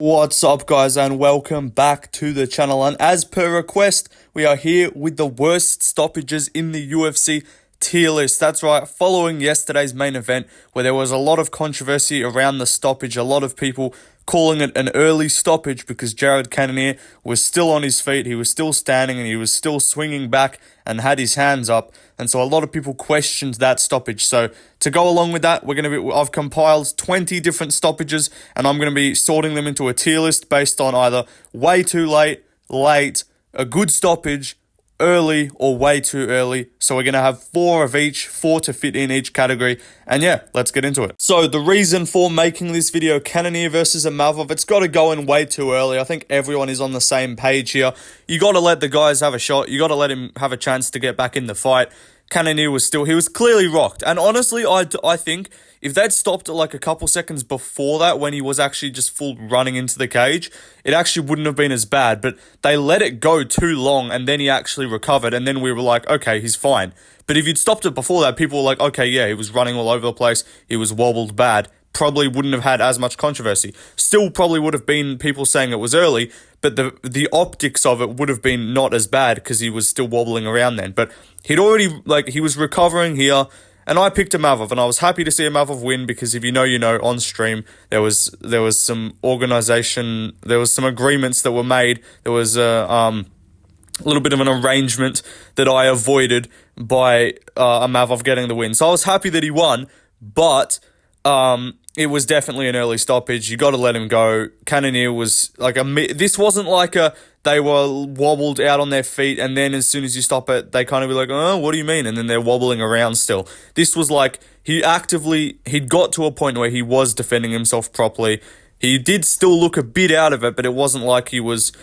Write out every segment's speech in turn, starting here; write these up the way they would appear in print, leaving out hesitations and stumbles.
What's up, guys, and welcome back to the channel. And as per request, we are here with the worst stoppages in the UFC tier list. That's right, following yesterday's main event where there was a lot of controversy around the stoppage, a lot of people calling it an early stoppage because Jared Cannonier was still on his feet, he was still standing, and he was still swinging back and had his hands up. And so a lot of people questioned that stoppage. So to go along with that, I've compiled 20 different stoppages, and I'm going to be sorting them into a tier list based on either way too late, late, a good stoppage, early, or way too early. So we're going to have 4 of each, 4 to fit in each category. And yeah, let's get into it. So the reason for making this video, Cannonier versus Amavov, it's got to go in way too early. I think everyone is on the same page here. You got to let the guys have a shot. You got to let him have a chance to get back in the fight. Cannonier he was clearly rocked. And honestly, I think if they'd stopped it like a couple seconds before that, when he was actually just full running into the cage, it actually wouldn't have been as bad. But they let it go too long, and then he actually recovered, and then we were like, okay, he's fine. But if you'd stopped it before that, people were like, okay, yeah, he was running all over the place, he was wobbled bad. Probably wouldn't have had as much controversy. Still probably would have been people saying it was early, but the optics of it would have been not as bad because he was still wobbling around then. But he was recovering here, and I picked Amavov, and I was happy to see Amavov win because if you know, on stream, there was some organization, there was some agreements that were made, there was a little bit of an arrangement that I avoided by Amavov getting the win. So I was happy that he won, but it was definitely an early stoppage. You got to let him go. Cannonier was like this wasn't like they were wobbled out on their feet, and then as soon as you stop it, they kind of be like, oh, what do you mean? And then they're wobbling around still. This was like he'd got to a point where he was defending himself properly. He did still look a bit out of it, but it wasn't like he was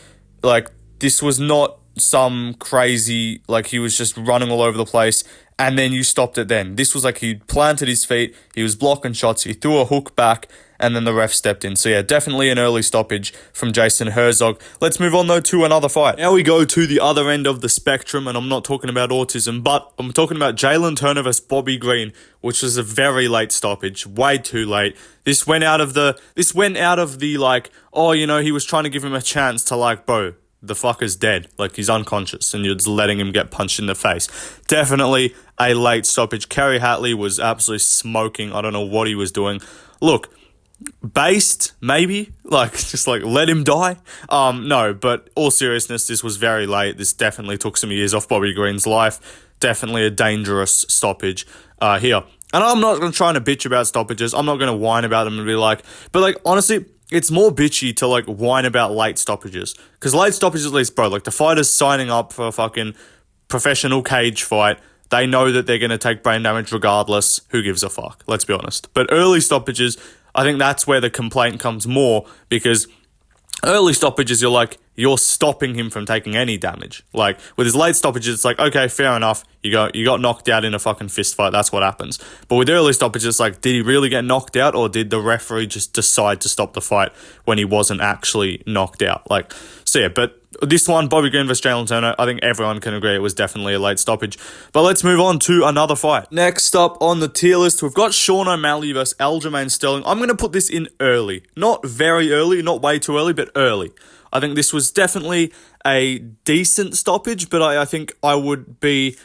like, this was not some crazy, like he was just running all over the place, and then you stopped it then. This was like he planted his feet, he was blocking shots, he threw a hook back, and then the ref stepped in. So yeah, definitely an early stoppage from Jason Herzog. Let's move on though to another fight. Now we go to the other end of the spectrum, and I'm not talking about autism, but I'm talking about Jalen Turner versus Bobby Green, which was a very late stoppage, way too late. This went out of the like, oh, he was trying to give him a chance to like, bro, the fucker's dead, like he's unconscious, and you're just letting him get punched in the face. Definitely a late stoppage. Kerry Hatley was absolutely smoking. I don't know what he was doing. Look, based, maybe, like, just like let him die. No, but all seriousness, this was very late. This definitely took some years off Bobby Green's life. Definitely a dangerous stoppage here. And I'm not going to try to bitch about stoppages. I'm not going to whine about them and be like, but like, honestly, it's more bitchy to like whine about late stoppages. Because late stoppages, at least, bro, like the fighter's signing up for a fucking professional cage fight. They know that they're going to take brain damage regardless. Who gives a fuck? Let's be honest. But early stoppages, I think that's where the complaint comes more, because early stoppages, you're stopping him from taking any damage. Like with his late stoppages, it's like, okay, fair enough. You got knocked out in a fucking fist fight. That's what happens. But with early stoppages, it's like, did he really get knocked out, or did the referee just decide to stop the fight when he wasn't actually knocked out? Like, so yeah, but this one, Bobby Green versus Jalen Turner, I think everyone can agree it was definitely a late stoppage. But let's move on to another fight. Next up on the tier list, we've got Sean O'Malley versus Aljamain Sterling. I'm going to put this in early. Not very early, not way too early, but early. I think this was definitely a decent stoppage, but I think I would be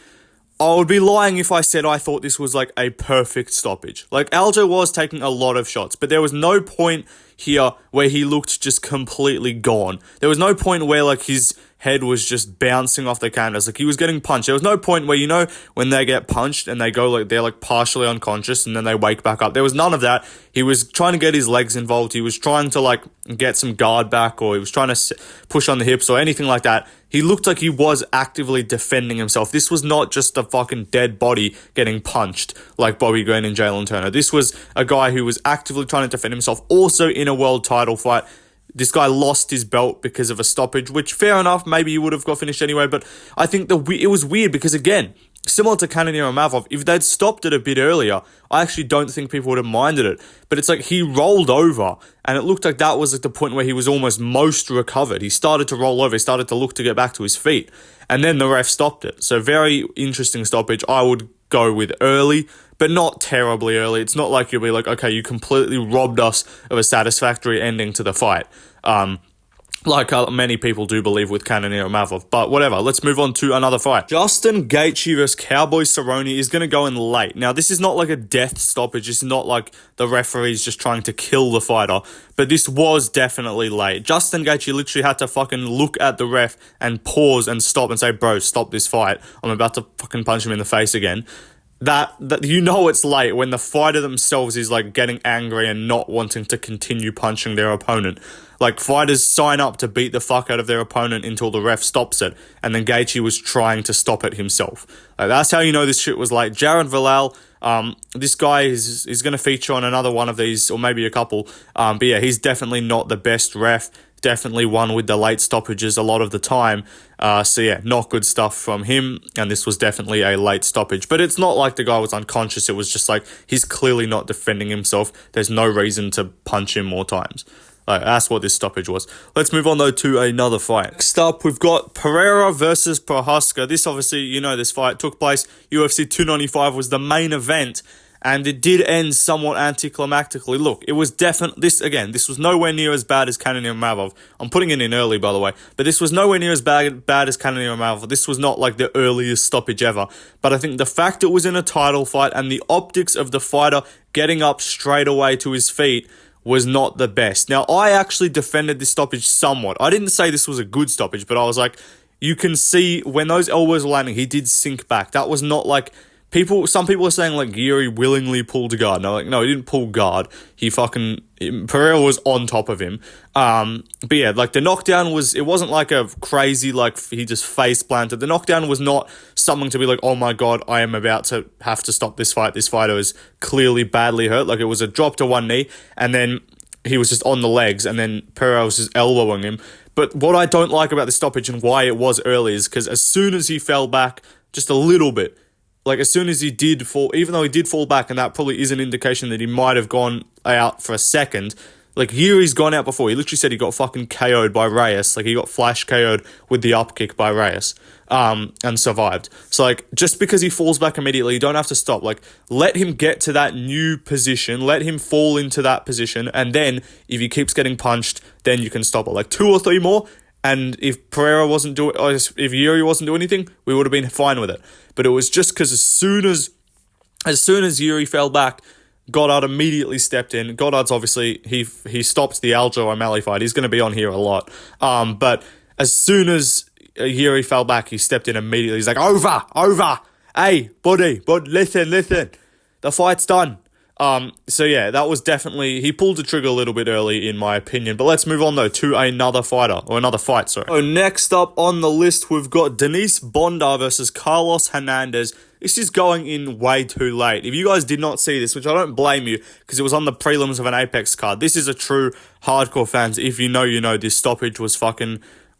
lying if I said I thought this was like a perfect stoppage. Like, Aljo was taking a lot of shots, but there was no point here where he looked just completely gone. There was no point where like his head was just bouncing off the canvas. Like, he was getting punched. There was no point where, when they get punched and they go like, they're like partially unconscious and then they wake back up. There was none of that. He was trying to get his legs involved. He was trying to like get some guard back, or he was trying to push on the hips or anything like that. He looked like he was actively defending himself. This was not just a fucking dead body getting punched like Bobby Green and Jalen Turner. This was a guy who was actively trying to defend himself, also in a world title fight. This guy lost his belt because of a stoppage, which, fair enough, maybe he would have got finished anyway, but I think it was weird because, again, similar to Cannonier and Amavov, if they'd stopped it a bit earlier, I actually don't think people would have minded it. But it's like he rolled over, and it looked like that was at the point where he was almost most recovered. He started to roll over, he started to look to get back to his feet, and then the ref stopped it. So very interesting stoppage. I would go with early, but not terribly early. It's not like you'll be like, okay, you completely robbed us of a satisfactory ending to the fight. Like many people do believe with Cannonier Mavov. But whatever, let's move on to another fight. Justin Gaethje versus Cowboy Cerrone is going to go in late. Now, this is not like a death stoppage. It's not like the referee's just trying to kill the fighter. But this was definitely late. Justin Gaethje literally had to fucking look at the ref and pause and stop and say, bro, stop this fight. I'm about to fucking punch him in the face again. That you know it's late when the fighter themselves is like getting angry and not wanting to continue punching their opponent. Like, fighters sign up to beat the fuck out of their opponent until the ref stops it, and then Gaethje was trying to stop it himself. Like, that's how you know this shit was late. Jared Villal, this guy is going to feature on another one of these, or maybe a couple. But yeah, he's definitely not the best ref. Definitely one with the late stoppages a lot of the time. So yeah, not good stuff from him, and this was definitely a late stoppage. But it's not like the guy was unconscious. It was just like, he's clearly not defending himself. There's no reason to punch him more times. That's what this stoppage was. Let's move on, though, to another fight. Next up, we've got Pereira versus Prohaska. This, obviously, you know this fight took place. UFC 295 was the main event, and it did end somewhat anticlimactically. Look, it was this was nowhere near as bad as Cannonier Mavov. I'm putting it in early, by the way, but this was nowhere near as bad as Cannonier Mavov. This was not like the earliest stoppage ever, but I think the fact it was in a title fight and the optics of the fighter getting up straight away to his feet was not the best. Now, I actually defended this stoppage somewhat. I didn't say this was a good stoppage, but I was like, you can see when those elbows were landing, he did sink back. That was not like, some people are saying like Yuri willingly pulled guard. No, he didn't pull guard. Pereira was on top of him. But yeah, like the knockdown it wasn't like a crazy, like he just face planted. The knockdown was not something to be like, oh my God, I am about to have to stop this fight. This fighter is clearly badly hurt. Like, it was a drop to one knee, and then he was just on the legs, and then Pereira was just elbowing him. But what I don't like about the stoppage and why it was early is because as soon as he fell back just a little bit, like as soon as he did fall, even though he did fall back, and that probably is an indication that he might have gone out for a second, like Yuri's gone out before. He literally said he got fucking KO'd by Reyes. Like, he got flash KO'd with the up kick by Reyes, and survived. So like, just because he falls back immediately, you don't have to stop. Like, let him get to that new position, let him fall into that position, and then if he keeps getting punched, then you can stop it. Like 2 or 3 more, and if Yuri wasn't doing anything, we would have been fine with it. But it was just because as soon as Yuri fell back, Goddard immediately stepped in. Goddard's obviously, he stopped the Aljo O'Malley fight. He's going to be on here a lot. But as soon as Yuri fell back, he stepped in immediately. He's like, over. Hey, buddy, listen. The fight's done. So yeah, that was definitely, he pulled the trigger a little bit early in my opinion. But let's move on though to another fight, sorry. So next up on the list, we've got Denise Bondar versus Carlos Hernandez. This is going in way too late. If you guys did not see this, which I don't blame you, because it was on the prelims of an Apex card, this is a true hardcore fans. If you know, this stoppage was fucking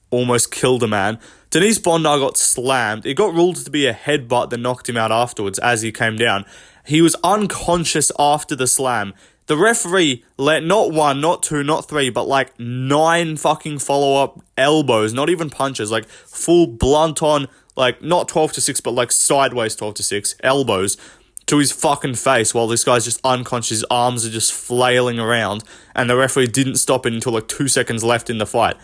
almost killed a man. Denise Bondar got slammed. It got ruled to be a headbutt that knocked him out afterwards as he came down. He was unconscious after the slam. The referee let not 1, not 2, not 3, but like 9 fucking follow-up elbows, not even punches, like full blunt on, like not 12-6, but like sideways 12-6 elbows to his fucking face while this guy's just unconscious. His arms are just flailing around, and the referee didn't stop it until like 2 seconds left in the fight.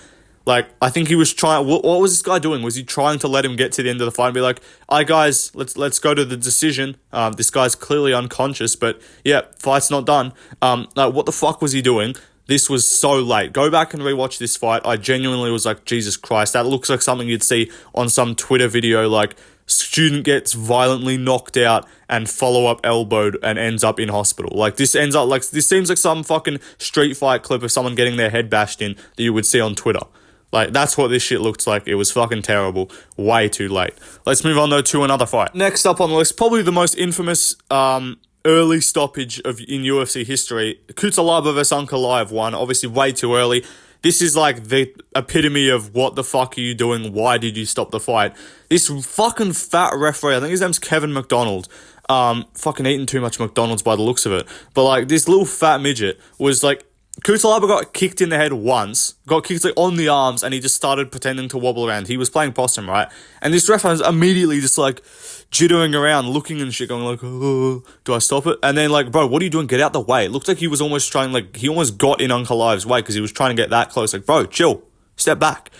Like, I think he was trying, what was this guy doing? Was he trying to let him get to the end of the fight and be like, "All right, guys, let's go to the decision. This guy's clearly unconscious, but yeah, fight's not done." Like, what the fuck was he doing? This was so late. Go back and rewatch this fight. I genuinely was like, Jesus Christ, that looks like something you'd see on some Twitter video, like, student gets violently knocked out and follow-up elbowed and ends up in hospital. Like, this seems like some fucking street fight clip of someone getting their head bashed in that you would see on Twitter. Like, that's what this shit looked like. It was fucking terrible. Way too late. Let's move on, though, to another fight. Next up on the list, probably the most infamous early stoppage in UFC history. Kutalaba versus Ankalaev won. Obviously, way too early. This is like the epitome of what the fuck are you doing? Why did you stop the fight? This fucking fat referee, I think his name's Kevin McDonald, fucking eating too much McDonald's by the looks of it. But like, this little fat midget was like, Kutalaba got kicked in the head once, got kicked like on the arms, and he just started pretending to wobble around. He was playing possum, right? And this ref was immediately just like jittering around, looking and shit, going like, oh, do I stop it? And then like, bro, what are you doing? Get out the way. It looked like he was almost trying, like, he almost got in Uncle Ive's way because he was trying to get that close. Like, bro, chill, step back.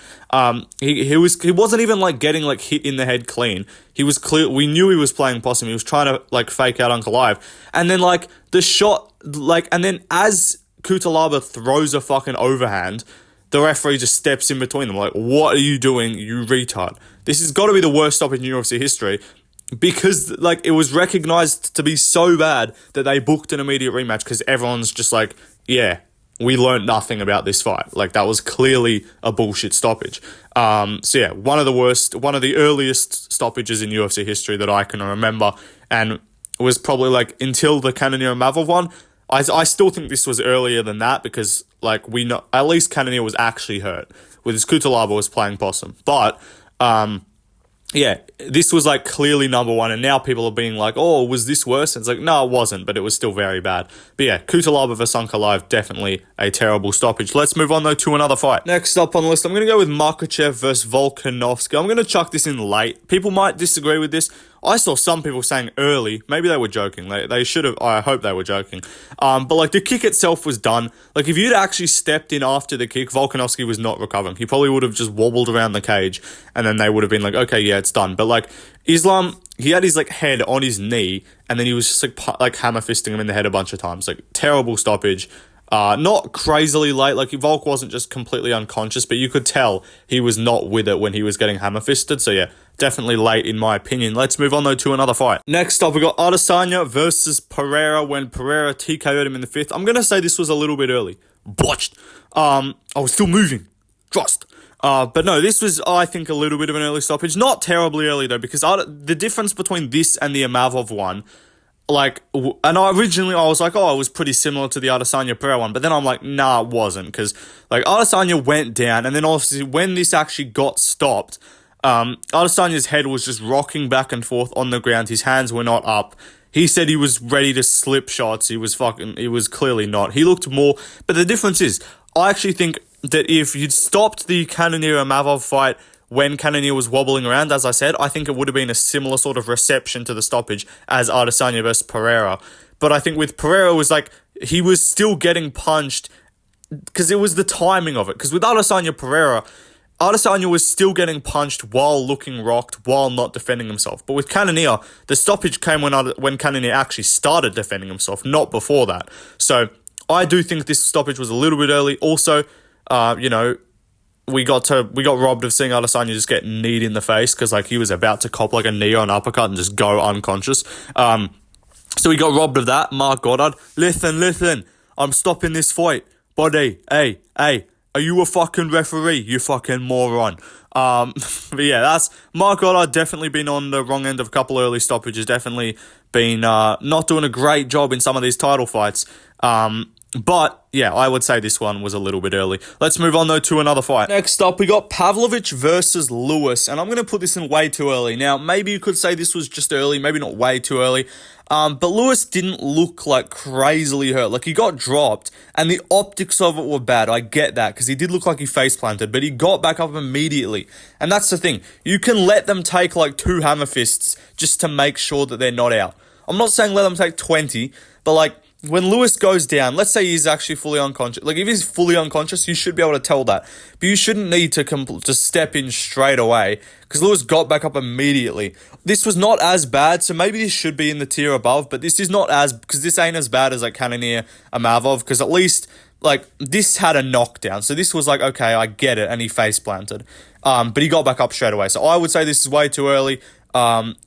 He wasn't even like getting like hit in the head clean. He was clear. We knew he was playing possum. He was trying to like fake out Uncle Ive. And then like the shot, like, and then as Kutalaba throws a fucking overhand, the referee just steps in between them. Like, what are you doing, you retard? This has got to be the worst stoppage in UFC history because, like, it was recognized to be so bad that they booked an immediate rematch because everyone's just like, yeah, we learned nothing about this fight. Like, that was clearly a bullshit stoppage. So, yeah, one of the earliest stoppages in UFC history that I can remember, and was probably, like, until the Cannonier-Mavov one. I still think this was earlier than that because, like, we know at least Cannonier was actually hurt, whereas Kutalaba was playing possum. But, yeah, this was, like, clearly number one, and now people are being like, oh, was this worse? And it's like, no, it wasn't, but it was still very bad. But, yeah, Kutalaba vs. Uncle Ive, definitely a terrible stoppage. Let's move on, though, to another fight. Next up on the list, I'm going to go with Makhachev vs. Volkanovski. I'm going to chuck this in late. People might disagree with this. I saw some people saying early. Maybe they were joking. They should have. I hope they were joking. But like the kick itself was done. Like if you'd actually stepped in after the kick, Volkanovski was not recovering. He probably would have just wobbled around the cage, and then they would have been like, okay, yeah, it's done. But like Islam, he had his like head on his knee, and then he was just like hammer fisting him in the head a bunch of times. Like terrible stoppage. Not crazily late, like Volk wasn't just completely unconscious, but you could tell he was not with it when he was getting hammer fisted. So yeah, definitely late in my opinion. Let's move on though to another fight. Next up, we got Adesanya versus Pereira when Pereira TKO'd him in the 5th. I'm going to say this was a little bit early. Botched. I was still moving. Trust. But no, this was, I think, a little bit of an early stoppage. Not terribly early though, because the difference between this and the Amavov one, like, and I was like, oh, it was pretty similar to the Adesanya Pereira one, but then I'm like, nah, it wasn't, because, like, Adesanya went down, and then obviously when this actually got stopped, Adesanya's head was just rocking back and forth on the ground, his hands were not up, he said he was ready to slip shots, he was clearly not, he looked more, but the difference is, I actually think that if you'd stopped the Cannonier-Mavov fight when Cannonier was wobbling around, as I said, I think it would have been a similar sort of reception to the stoppage as Adesanya versus Pereira. But I think with Pereira, it was like, he was still getting punched, because it was the timing of it. Because with Pereira, Adesanya was still getting punched while looking rocked, while not defending himself. But with Cannonier, the stoppage came when Cannonier actually started defending himself, not before that. So I do think this stoppage was a little bit early. Also, we got robbed of seeing Adesanya just get kneed in the face because like he was about to cop like a knee or an uppercut and just go unconscious. So we got robbed of that. Mark Goddard, listen, I'm stopping this fight. Buddy, hey, are you a fucking referee? You fucking moron. But yeah, that's Mark Goddard definitely been on the wrong end of a couple early stoppages. Definitely been not doing a great job in some of these title fights. But, yeah, I would say this one was a little bit early. Let's move on, though, to another fight. Next up, we got Pavlovich versus Lewis, and I'm going to put this in way too early. Now, maybe you could say this was just early, maybe not way too early, but Lewis didn't look, like, crazily hurt. Like, he got dropped, and the optics of it were bad. I get that, because he did look like he face-planted, but he got back up immediately. And that's the thing. You can let them take, like, 2 hammer fists just to make sure that they're not out. I'm not saying let them take 20, but, like, when Lewis goes down, let's say he's actually fully unconscious. Like, if he's fully unconscious, you should be able to tell that. But you shouldn't need to step in straight away, because Lewis got back up immediately. This was not as bad, so maybe this should be in the tier above, but this is not because this ain't as bad as, like, Cannonier Amavov, because at least, like, this had a knockdown. So this was like, okay, I get it, and he face-planted. But he got back up straight away. So I would say this is way too early.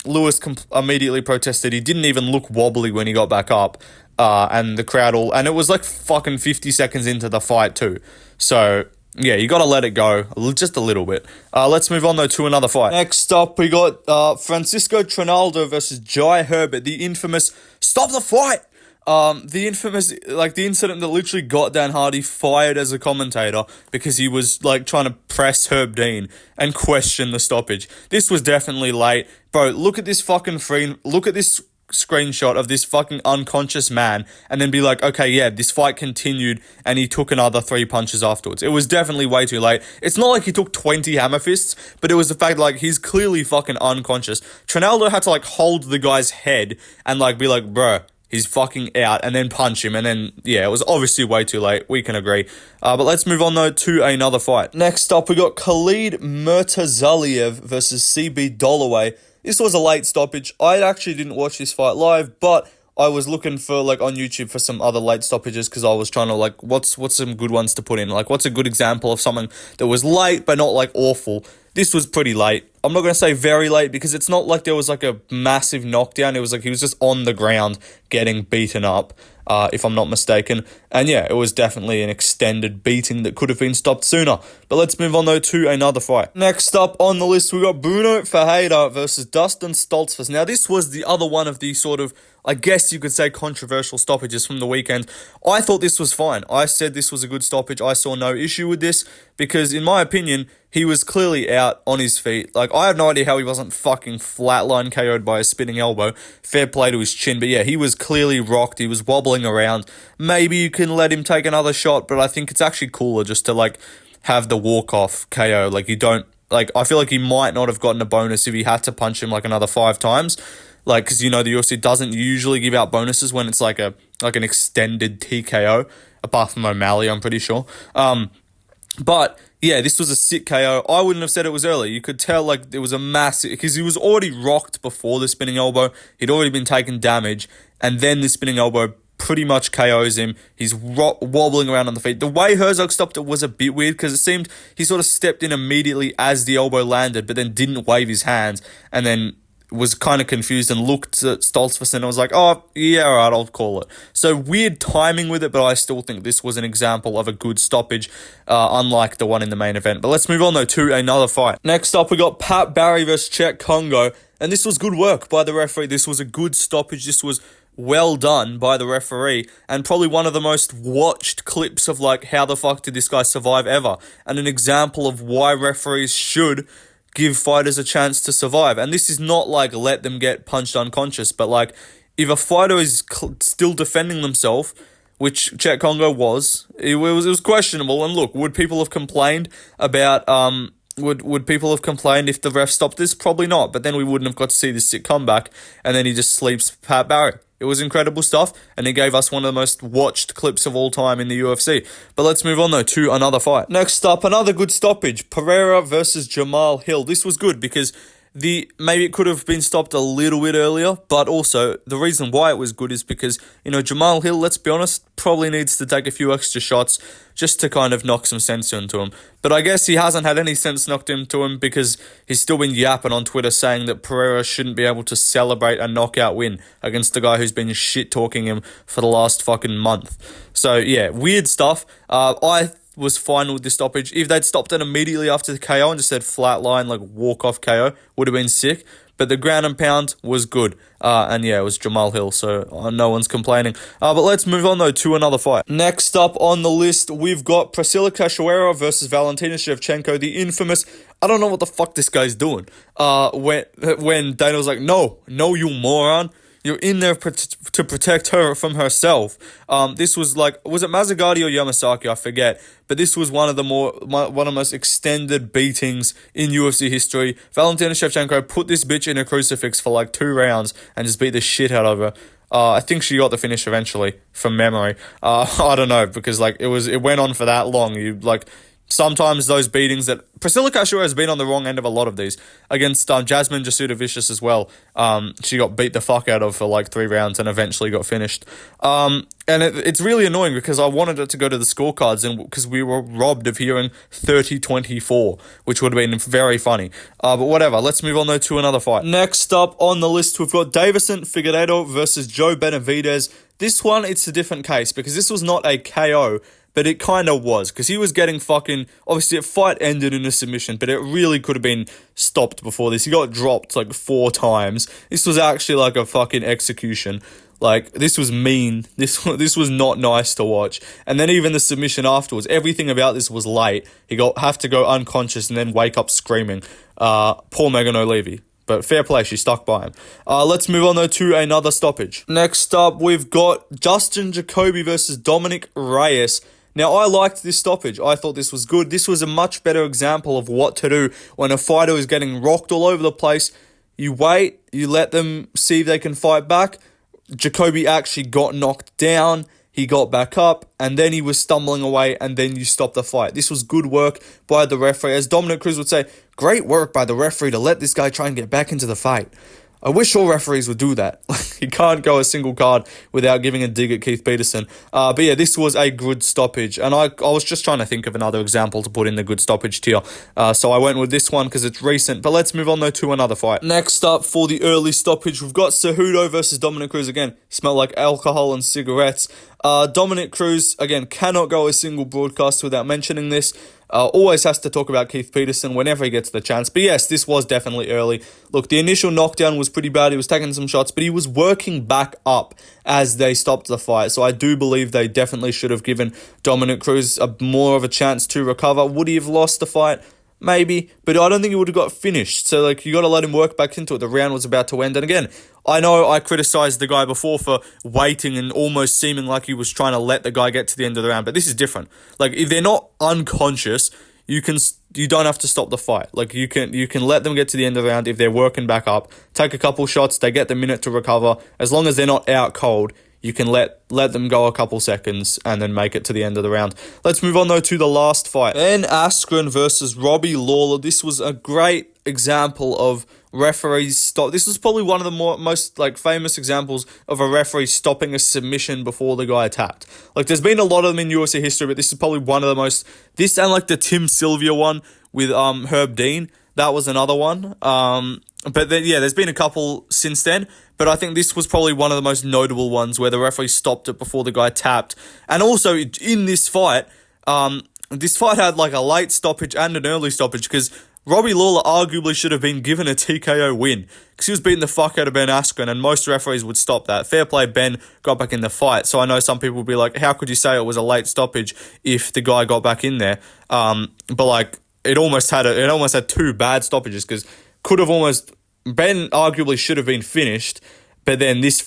Lewis immediately protested. He didn't even look wobbly when he got back up. And the crowd and it was like fucking 50 seconds into the fight too. So, yeah, you gotta let it go just a little bit. Let's move on though to another fight. Next up, we got Francisco Trinaldo versus Jai Herbert, the infamous stop the fight. The infamous, like the incident that literally got Dan Hardy fired as a commentator because he was like trying to press Herb Dean and question the stoppage. This was definitely late. Bro, look at this fucking look at this screenshot of this fucking unconscious man and then be like, okay, yeah, this fight continued and he took another 3 punches afterwards. It was definitely way too late. It's not like he took 20 hammer fists, but it was the fact like he's clearly fucking unconscious. Trinaldo had to like hold the guy's head and like be like, bruh, he's fucking out, and then punch him, and then, yeah, it was obviously way too late. We can agree. But let's move on, though, to another fight. Next up, we got Khalid Murtazaliev versus CB Dollaway. This was a late stoppage. I actually didn't watch this fight live, but I was looking for, like, on YouTube for some other late stoppages because I was trying to, like, what's some good ones to put in? Like, what's a good example of something that was late but not, like, awful? This was pretty late. I'm not going to say very late because it's not like there was like a massive knockdown. It was like he was just on the ground getting beaten up, if I'm not mistaken. And yeah, it was definitely an extended beating that could have been stopped sooner. But let's move on though to another fight. Next up on the list, we got Bruno Ferreira versus Dustin Stoltzfus. Now this was the other one of the sort of, I guess you could say, controversial stoppages from the weekend. I thought this was fine. I said this was a good stoppage. I saw no issue with this because, in my opinion, he was clearly out on his feet. Like, I have no idea how he wasn't fucking flatline KO'd by a spinning elbow. Fair play to his chin. But yeah, he was clearly rocked. He was wobbling around. Maybe you can let him take another shot, but I think it's actually cooler just to, like, have the walk-off KO. Like, you don't... Like, I feel like he might not have gotten a bonus if he had to punch him, like, another 5 times. Like, because, you know, the UFC doesn't usually give out bonuses when it's, like, an extended TKO. Apart from O'Malley, I'm pretty sure. But... yeah, this was a sick KO. I wouldn't have said it was early. You could tell, like, there was a massive... because he was already rocked before the spinning elbow. He'd already been taking damage. And then the spinning elbow pretty much KOs him. He's wobbling around on the feet. The way Herzog stopped it was a bit weird because it seemed he sort of stepped in immediately as the elbow landed, but then didn't wave his hands. And then was kind of confused and looked at Stoltzfus and I was like, oh, yeah, all right, I'll call it. So weird timing with it, but I still think this was an example of a good stoppage, unlike the one in the main event. But let's move on, though, to another fight. Next up, we got Pat Barry versus Chet Congo, and this was good work by the referee. This was a good stoppage. This was well done by the referee, and probably one of the most watched clips of, like, how the fuck did this guy survive ever, and an example of why referees should give fighters a chance to survive. And this is not like let them get punched unconscious, but like if a fighter is still defending themselves, which Chet Congo was, it was questionable. And look, would people have complained about would people have complained if the ref stopped this? Probably not. But then we wouldn't have got to see this sick comeback, and then he just sleeps Pat Barry. It was incredible stuff, and he gave us one of the most watched clips of all time in the UFC. But let's move on, though, to another fight. Next up, another good stoppage. Pereira versus Jamal Hill. This was good because maybe it could have been stopped a little bit earlier, but also the reason why it was good is because, you know, Jamal Hill, let's be honest, probably needs to take a few extra shots just to kind of knock some sense into him. But I guess he hasn't had any sense knocked into him because he's still been yapping on Twitter saying that Pereira shouldn't be able to celebrate a knockout win against the guy who's been shit-talking him for the last fucking month. So, yeah, weird stuff. I was fine with the stoppage. If they'd stopped it immediately after the KO and just said flat line, like walk-off KO, would have been sick. But the ground and pound was good. And yeah, it was Jamal Hill, so no one's complaining. But let's move on, though, to another fight. Next up on the list, we've got Priscilla Cachoeira versus Valentina Shevchenko, the infamous... I don't know what the fuck this guy's doing. When Dana was like, no, you moron. You're in there to protect her from herself. This was like, was it Mazzagatti or Yamasaki? I forget. But this was one of the most extended beatings in UFC history. Valentina Shevchenko put this bitch in a crucifix for like 2 rounds and just beat the shit out of her. I think she got the finish eventually from memory. I don't know, because like it went on for that long. Sometimes those beatings that... Priscilla Cachoeira has been on the wrong end of a lot of these. Against Jasmine Jasudavicius as well. She got beat the fuck out of for like 3 rounds and eventually got finished. And it's really annoying because I wanted it to go to the scorecards and because we were robbed of hearing 30-24, which would have been very funny. But whatever, let's move on though to another fight. Next up on the list, we've got Davison Figueiredo versus Joe Benavidez. This one, it's a different case because this was not a KO, but it kind of was, because he was getting fucking... Obviously, the fight ended in a submission, but it really could have been stopped before this. He got dropped, like, 4 times. This was actually, like, a fucking execution. Like, this was mean. This was not nice to watch. And then even the submission afterwards, everything about this was late. He have to go unconscious and then wake up screaming. Poor Megan O'Leary. But fair play, she stuck by him. Let's move on, though, to another stoppage. Next up, we've got Justin Jacoby versus Dominic Reyes. Now, I liked this stoppage. I thought this was good. This was a much better example of what to do when a fighter is getting rocked all over the place. You wait, you let them see if they can fight back. Jacoby actually got knocked down. He got back up, and then he was stumbling away, and then you stop the fight. This was good work by the referee. As Dominic Cruz would say, great work by the referee to let this guy try and get back into the fight. I wish all referees would do that. You can't go a single card without giving a dig at Keith Peterson. But yeah, this was a good stoppage. And I was just trying to think of another example to put in the good stoppage tier. So I went with this one because it's recent. But let's move on, though, to another fight. Next up for the early stoppage, we've got Cejudo versus Dominic Cruz. Again, smell like alcohol and cigarettes. Dominic Cruz, again, cannot go a single broadcast without mentioning this. Always has to talk about Keith Peterson whenever he gets the chance. But yes, this was definitely early. Look, the initial knockdown was pretty bad. He was taking some shots, but he was working back up as they stopped the fight. So I do believe they definitely should have given Dominic Cruz more of a chance to recover. Would he have lost the fight? Maybe, but I don't think he would have got finished. So, you got to let him work back into it. The round was about to end. And again, I know I criticized the guy before for waiting and almost seeming like he was trying to let the guy get to the end of the round. But this is different. If they're not unconscious, you don't have to stop the fight. You can let them get to the end of the round if they're working back up. Take a couple shots. They get the minute to recover. As long as they're not out cold, you can let them go a couple seconds and then make it to the end of the round. Let's move on, though, to the last fight. Ben Askren versus Robbie Lawler. This was a great example of referees stop. This was probably one of the most famous examples of a referee stopping a submission before the guy tapped. There's been a lot of them in UFC history, but this is probably one of the most. This and the Tim Sylvia one with Herb Dean. That was another one. But then, yeah, there's been a couple since then. But I think this was probably one of the most notable ones where the referee stopped it before the guy tapped. And also, in this fight had a late stoppage and an early stoppage because Robbie Lawler arguably should have been given a TKO win because he was beating the fuck out of Ben Askren, and most referees would stop that. Fair play, Ben got back in the fight. So I know some people would be like, how could you say it was a late stoppage if the guy got back in there? But it almost had two bad stoppages because Ben arguably should have been finished, but then this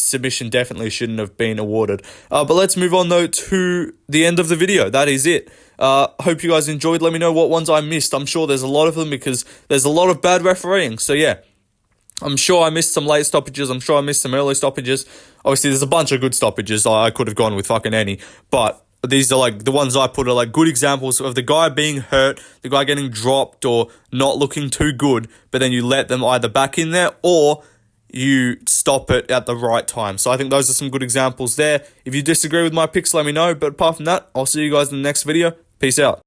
submission definitely shouldn't have been awarded. But let's move on, though, to the end of the video. That is it. Hope you guys enjoyed. Let me know what ones I missed. I'm sure there's a lot of them because there's a lot of bad refereeing. So, yeah, I'm sure I missed some late stoppages. I'm sure I missed some early stoppages. Obviously, there's a bunch of good stoppages. I could have gone with fucking any, but these are the ones I put are good examples of the guy being hurt, the guy getting dropped or not looking too good, but then you let them either back in there or you stop it at the right time. So I think those are some good examples there. If you disagree with my picks, let me know. But apart from that, I'll see you guys in the next video. Peace out.